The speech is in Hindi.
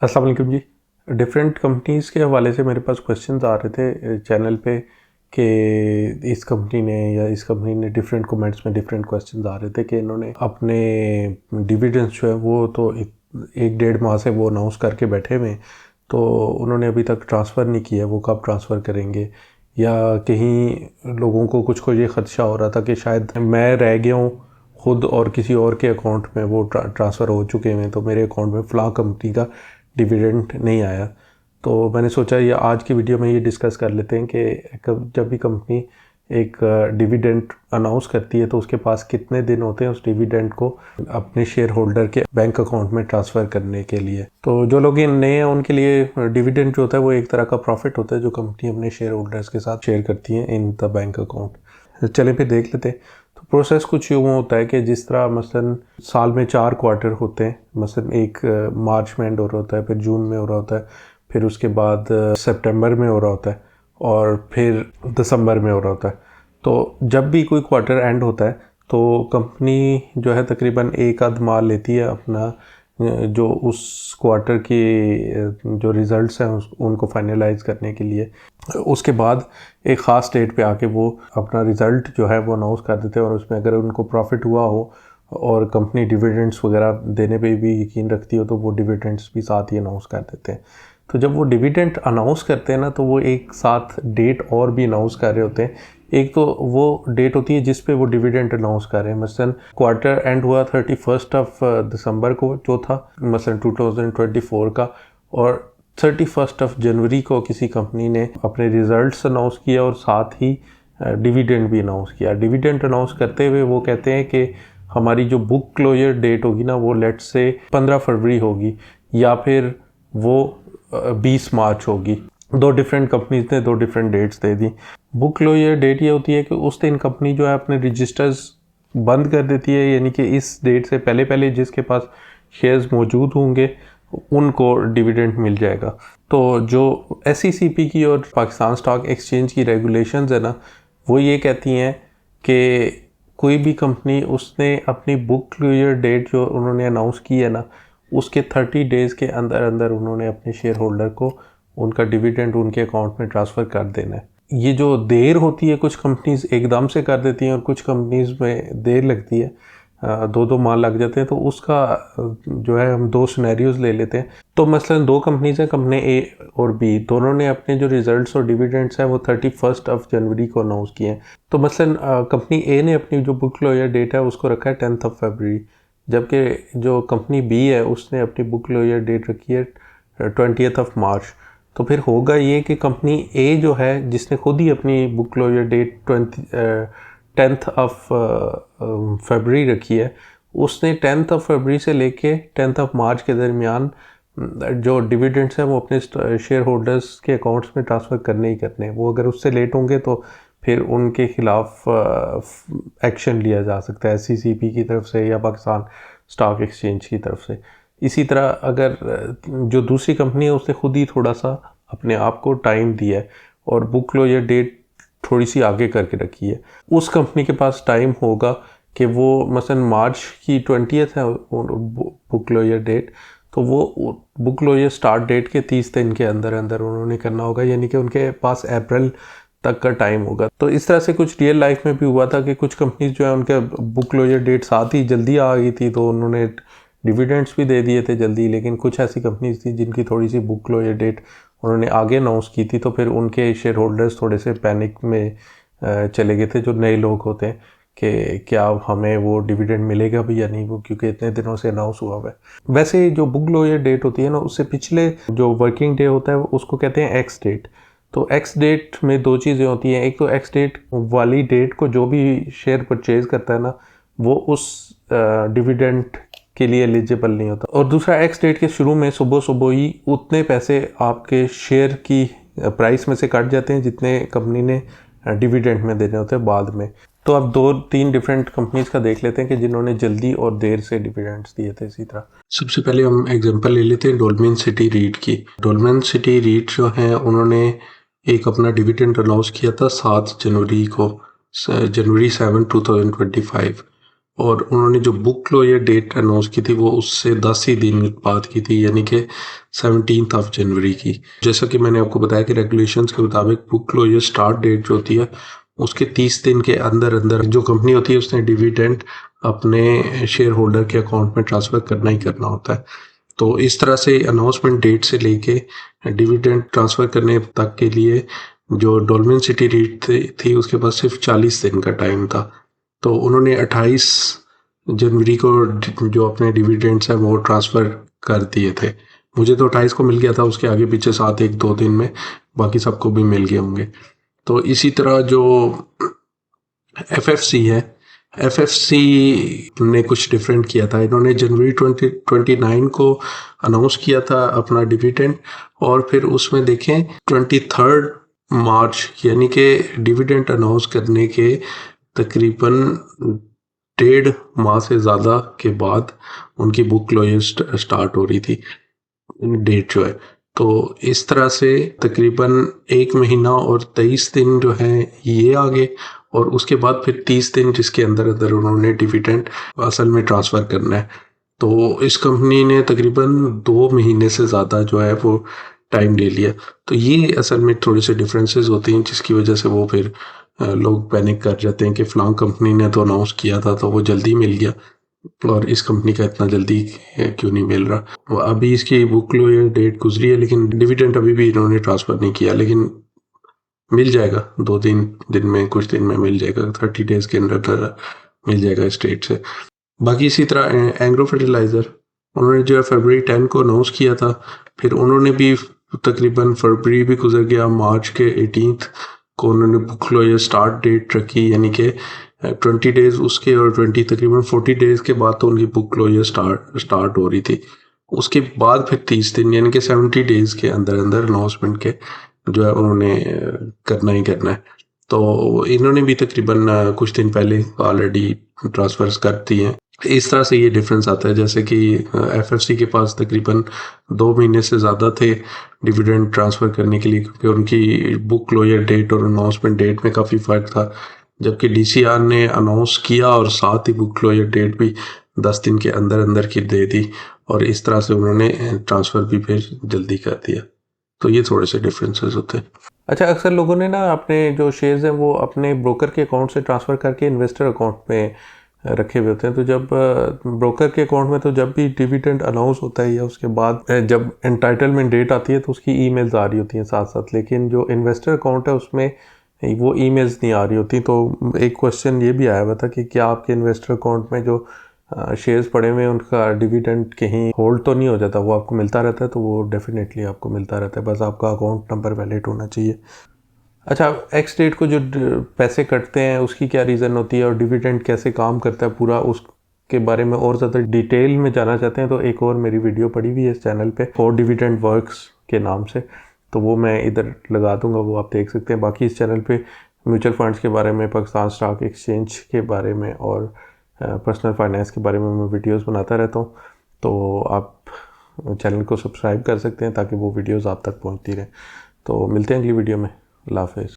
अस्सलाम वालेकुम जी। डिफरेंट कंपनीज़ के हवाले से मेरे पास क्वेश्चंस आ रहे थे चैनल पे कि इस कंपनी ने या इस कंपनी ने डिफरेंट कमेंट्स में डिफरेंट क्वेश्चंस आ रहे थे कि इन्होंने अपने डिविडेंड्स जो है वो तो एक डेढ़ माह से वो अनाउंस करके बैठे हुए हैं, तो उन्होंने अभी तक ट्रांसफ़र नहीं किया, वो कब ट्रांसफ़र करेंगे। या कहीं लोगों को कुछ को ये ख़दशा हो रहा था कि शायद मैं रह गया हूँ खुद और किसी और के अकाउंट में वो ट्रांसफ़र हो चुके हैं, तो मेरे अकाउंट में फ़लाँ कंपनी का डिविडेंड नहीं आया। तो मैंने सोचा ये आज की वीडियो में ये डिस्कस कर लेते हैं कि जब भी कंपनी एक डिविडेंड अनाउंस करती है तो उसके पास कितने दिन होते हैं उस डिविडेंड को अपने शेयर होल्डर के बैंक अकाउंट में ट्रांसफ़र करने के लिए। तो जो लोग नए हैं उनके लिए डिविडेंड जो होता है वो एक तरह का प्रॉफिट होता है जो कंपनी अपने शेयर होल्डर्स के साथ शेयर करती है इन द बैंक अकाउंट। चलें फिर देख लेते हैं। तो प्रोसेस कुछ यूँ होता है कि जिस तरह मसलन साल में 4 क्वार्टर होते हैं, मसलन एक मार्च में एंड हो रहा होता है, फिर जून में हो रहा होता है, फिर उसके बाद सितंबर में हो रहा होता है और फिर दिसंबर में हो रहा होता है। तो जब भी कोई क्वार्टर एंड होता है तो कंपनी जो है तकरीबन एक आध माह लेती है अपना जो उस क्वार्टर की जो रिज़ल्ट्स हैं उनको फाइनलाइज करने के लिए। उसके बाद एक ख़ास डेट पे आके वो अपना रिज़ल्ट जो है वो अनाउंस कर देते हैं और उसमें अगर उनको प्रॉफिट हुआ हो और कंपनी डिविडेंड्स वगैरह देने पे भी यकीन रखती हो तो वो डिविडेंड्स भी साथ ही अनाउंस कर देते हैं। तो जब वो डिविडेंड अनाउंस करते हैं ना तो वो एक साथ डेट और भी अनाउंस कर रहे होते हैं। एक तो वो डेट होती है जिस पे वो डिविडेंड अनाउंस कर रहे हैं, मसलन क्वार्टर एंड हुआ 31 दिसंबर को जो था मसलन 2024 का, और 31 जनवरी को किसी कंपनी ने अपने रिजल्ट्स अनाउंस किया और साथ ही डिविडेंड भी अनाउंस किया। डिविडेंड अनाउंस करते हुए वो कहते हैं कि हमारी जो बुक क्लोजर डेट होगी ना वो लेट्स से 15 फरवरी होगी या फिर वो 20 मार्च होगी। दो डिफरेंट कंपनीज ने दो डिफरेंट डेट्स दे दी। बुक क्लोजर डेट ये होती है कि उस दिन कंपनी जो है अपने रजिस्टर्स बंद कर देती है, यानी कि इस डेट से पहले पहले जिसके पास शेयर्स मौजूद होंगे उनको डिविडेंड मिल जाएगा। तो जो SECP की और पाकिस्तान स्टॉक एक्सचेंज की रेगुलेशंस है ना वो ये कहती हैं कि कोई भी कंपनी उसने अपनी बुक क्लोजर डेट जो उन्होंने अनाउंस की है ना उसके 30 डेज़ के अंदर अंदर उन्होंने अपने शेयर होल्डर को उनका डिविडेंड उनके अकाउंट में ट्रांसफ़र कर देना है। ये जो देर होती है कुछ कंपनीज एकदम से कर देती हैं और कुछ कंपनीज में देर लगती है, 2-2 माह लग जाते हैं। तो उसका जो है हम दो सिनेरियोज ले लेते हैं। तो मसलन दो कंपनीज हैं, कंपनी A और B, दोनों ने अपने जो रिजल्ट्स और डिविडेंड्स हैं वो 31 जनवरी को अनाउंस किए हैं। तो मसलन कंपनी A ने अपनी जो बुक क्लोजर डेट है उसको रखा है 10 फरवरी, जबकि जो कंपनी B है उसने अपनी बुक क्लोजर डेट रखी है 20 मार्च। तो फिर होगा ये कि कंपनी A जो है जिसने खुद ही अपनी बुक क्लोजर डेट 10 फरवरी रखी है, उसने 10 फरवरी से लेके 10 मार्च के दरमियान जो डिविडेंड्स हैं वो अपने शेयर होल्डर्स के अकाउंट्स में ट्रांसफ़र करने ही करने हैं। वो अगर उससे लेट होंगे तो फिर उनके ख़िलाफ़ एक्शन लिया जा सकता है SECP की तरफ से या पाकिस्तान स्टॉक एक्सचेंज की तरफ से। इसी तरह अगर जो दूसरी कंपनी है उसने खुद ही थोड़ा सा अपने आप को टाइम दिया है और बुक क्लोजर डेट थोड़ी सी आगे करके रखी है, उस कंपनी के पास टाइम होगा कि वो मसलन मार्च की 20 है बुक क्लोजर डेट, तो वो बुक क्लोजर स्टार्ट डेट के 30 दिन के अंदर अंदर उन्होंने करना होगा, यानी कि उनके पास अप्रैल तक का टाइम होगा। तो इस तरह से कुछ रियल लाइफ में भी हुआ था कि कुछ कंपनीज जो है उनके बुक क्लोजर डेट साथ ही जल्दी आ गई थी तो उन्होंने डिविडेंड्स भी दे दिए थे जल्दी, लेकिन कुछ ऐसी कंपनीज थी जिनकी थोड़ी सी बुक क्लोजर डेट उन्होंने आगे अनाउंस की थी, तो फिर उनके शेयर होल्डर्स थोड़े से पैनिक में चले गए थे जो नए लोग होते हैं कि क्या हमें वो डिविडेंड मिलेगा भी या नहीं, वो क्योंकि इतने दिनों से अनाउंस हुआ हुआ है। वैसे जो बुक क्लोजर डेट होती है ना उससे पिछले जो वर्किंग डे होता है उसको कहते हैं एक्स डेट। तो एक्स डेट में दो चीज़ें होती हैं, एक तो एक्स डेट वाली डेट को जो भी शेयर परचेज करता है ना वो उस डिविडेंड के लिए एलिजिबल नहीं होता, और दूसरा एक्स डेट के शुरू में सुबह सुबह ही उतने पैसे आपके शेयर की प्राइस में से कट जाते हैं जितने कंपनी ने डिविडेंड में देने होते हैं बाद में। तो अब 2-3 डिफरेंट कंपनीज का देख लेते हैं कि जिन्होंने जल्दी और देर से डिविडेंड्स दिए थे। इसी तरह सबसे पहले हम एग्जांपल ले लेते हैं डोलमेन सिटी रीट की। डोलमेन सिटी रीट जो है उन्होंने एक अपना डिविडेंड अनाउंस किया था 7 जनवरी को, जनवरी 7, 2025। और उन्होंने जो बुक क्लोजर डेट अनाउंस की थी वो उससे 10 ही दिन बाद की थी, यानी कि 17 जनवरी की। जैसा कि मैंने आपको बताया कि रेगुलेशंस के मुताबिक बुक क्लोजर स्टार्ट डेट जो होती है उसके 30 दिन के अंदर अंदर जो कंपनी होती है उसने डिविडेंड अपने शेयर होल्डर के अकाउंट में ट्रांसफ़र करना ही करना होता है। तो इस तरह से अनाउंसमेंट डेट से लेके डिविडेंड ट्रांसफ़र करने तक के लिए जो डोलमेन सिटी रीट थी उसके पास सिर्फ 40 दिन का टाइम था। तो उन्होंने 28 जनवरी को जो अपने डिविडेंड्स हैं वो ट्रांसफ़र कर दिए थे। मुझे तो 28 को मिल गया था, उसके आगे पीछे साथ 1-2 दिन में बाकी सबको भी मिल गए होंगे। तो इसी तरह जो एफएफसी है, एफएफसी ने कुछ डिफरेंट किया था। इन्होंने जनवरी 29 को अनाउंस किया था अपना डिविडेंड, और फिर उसमें देखें 23 मार्च यानी कि डिविडेंड अनाउंस करने के तकरीबन 1.5 माह से ज़्यादा के बाद उनकी बुक क्लोजर स्टार्ट हो रही थी, डेट जो है। तो इस तरह से तकरीबन 1 महीना और 23 दिन जो है ये आ गए, और उसके बाद फिर 30 दिन जिसके अंदर अंदर उन्होंने डिविडेंड असल में ट्रांसफ़र करना है। तो इस कंपनी ने तकरीबन 2 महीने से ज़्यादा जो है वो टाइम ले लिया। तो ये असल में थोड़े से डिफरेंसेस होते हैं जिसकी वजह से वो फिर लोग पैनिक कर जाते हैं कि फ़लाँ कंपनी ने तो अनाउंस किया था तो वो जल्दी मिल गया, और इस कंपनी का इतना जल्दी क्यों नहीं मिल रहा। अभी इसकी बुक क्लोजर डेट गुजरी है लेकिन डिविडेंड अभी भी इन्होंने ट्रांसफ़र नहीं किया, लेकिन मिल जाएगा 2-3 दिन में, कुछ दिन में मिल जाएगा, 30 डेज़ के अंदर अंदर मिल जाएगा स्टेट से। बाकी इसी तरह एंग्रो फर्टिलाइज़र, उन्होंने जो है फरवरी 10 को अनाउंस किया था, फिर उन्होंने भी तकरीबन फरवरी भी गुजर गया, मार्च के 18 को उन्होंने बुक क्लोजर स्टार्ट डेट रखी, यानी कि 20 डेज़ उसके और 20 तकरीबन 40 डेज़ के बाद तो उनकी बुक क्लोजर स्टार्ट हो रही थी। उसके बाद फिर 30 दिन यानी कि 70 डेज़ के अंदर अंदर अनाउंसमेंट के जो है उन्होंने करना ही करना है। तो इन्होंने भी तकरीबन कुछ दिन पहले ऑलरेडी ट्रांसफ़र्स कर दिए हैं। इस तरह से ये डिफरेंस आता है, जैसे कि एफएफसी के पास तकरीबन 2 महीने से ज़्यादा थे डिविडेंड ट्रांसफ़र करने के लिए, क्योंकि उनकी बुक क्लोजर डेट और अनाउंसमेंट डेट में काफ़ी फ़र्क था, जबकि डीसीआर ने अनाउंस किया और साथ ही बुक क्लोजर डेट भी 10 दिन के अंदर अंदर की दे दी, और इस तरह से उन्होंने ट्रांसफ़र भी फिर जल्दी कर दिया। तो ये थोड़े से डिफरेंसेस होते हैं। अच्छा, अक्सर लोगों ने ना अपने जो शेयर्स हैं वो अपने ब्रोकर के अकाउंट से ट्रांसफ़र करके इन्वेस्टर अकाउंट में रखे हुए होते हैं। तो जब ब्रोकर के अकाउंट में तो जब भी डिविडेंड अनाउंस होता है या उसके बाद जब एंटाइटलमेंट डेट आती है तो उसकी ईमेल्स आ रही होती हैं साथ साथ, लेकिन जो इन्वेस्टर अकाउंट है उसमें वो ईमेल्स नहीं आ रही होती। तो एक क्वेश्चन ये भी आया हुआ था कि क्या आपके इन्वेस्टर अकाउंट में जो शेयर्स पड़े हुए हैं उनका डिविडेंड कहीं होल्ड तो नहीं हो जाता, वो आपको मिलता रहता है? तो वो डेफिनेटली आपको मिलता रहता है, बस आपका अकाउंट नंबर वैलिड होना चाहिए। अच्छा, एक्स डेट को जो पैसे कटते हैं उसकी क्या रीज़न होती है और डिविडेंड कैसे काम करता है पूरा, उसके बारे में और ज़्यादा डिटेल में जानना चाहते हैं तो एक और मेरी वीडियो पड़ी हुई है इस चैनल पे, फॉर डिविडेंड वर्क्स के नाम से, तो वो मैं इधर लगा दूंगा, वो आप देख सकते हैं। बाकी इस चैनल पे म्यूचुअल फंड्स के बारे में, पाकिस्तान स्टॉक एक्सचेंज के बारे में और पर्सनल फाइनेंस के बारे में मैं वीडियोज़ बनाता रहता हूँ, तो आप चैनल को सब्सक्राइब कर सकते हैं ताकि वो वीडियोज़ आप तक पहुँचती रहें। तो मिलते हैं अगली वीडियो में। अल्लाह हाफ़िज़।